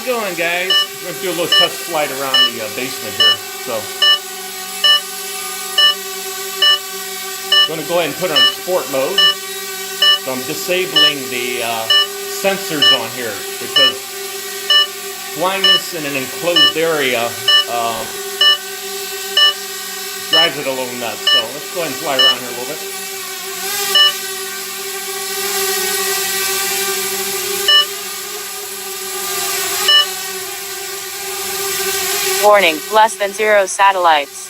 going, guys? I'm going to do a little test flight around the basement here. So, I'm going to go ahead and put it on sport mode. So I'm disabling the sensors on here because flying this in an enclosed area drives it a little nuts. So let's go ahead and fly around here a little bit. Warning, less than 0 satellites.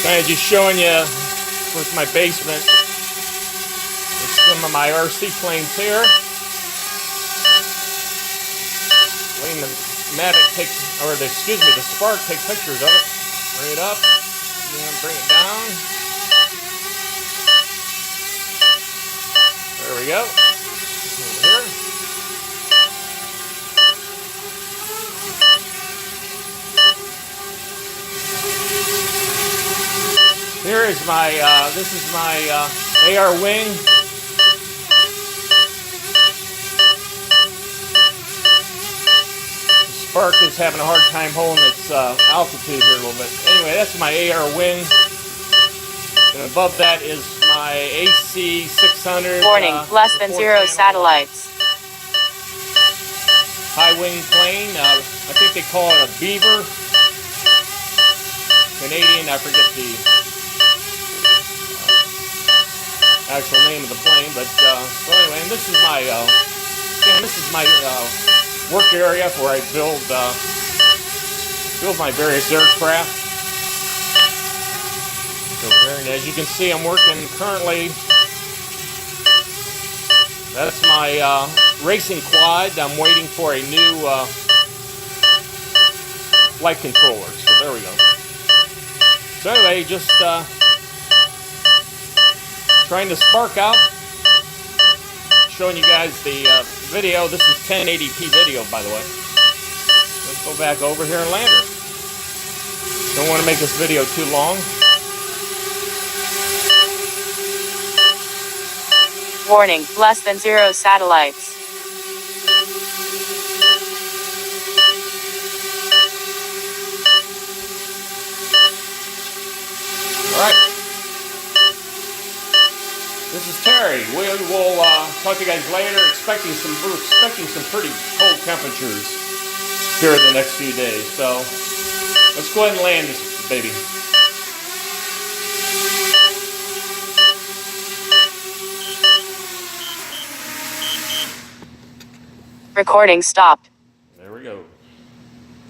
Kind of just showing you with my basement. There's some of my RC planes here. Letting the Mavic take, or the Spark take pictures of it. Bring it up, and bring it down. There we go. Over here. Here is my, this is my AR wing. The Spark is having a hard time holding its altitude here a little bit. Anyway, that's my AR wing. And above that is my AC 600. Warning, less than 0 satellites. High wing plane. I think they call it a Beaver. Canadian, I forget the actual name of the plane, but so anyway, and this is my work area where I build my various aircraft. Over here, and as you can see, I'm working currently. That's my racing quad. I'm waiting for a new flight controller. So there we go. So anyway, just trying to Spark out. Showing you guys the video. This is 1080p video, by the way. Let's go back over here and land her. Don't want to make this video too long. Warning, less than 0 satellites. Alright. This is Terry. We will talk to you guys later. We're expecting some pretty cold temperatures here in the next few days. So let's go ahead and land this baby. Recording stopped.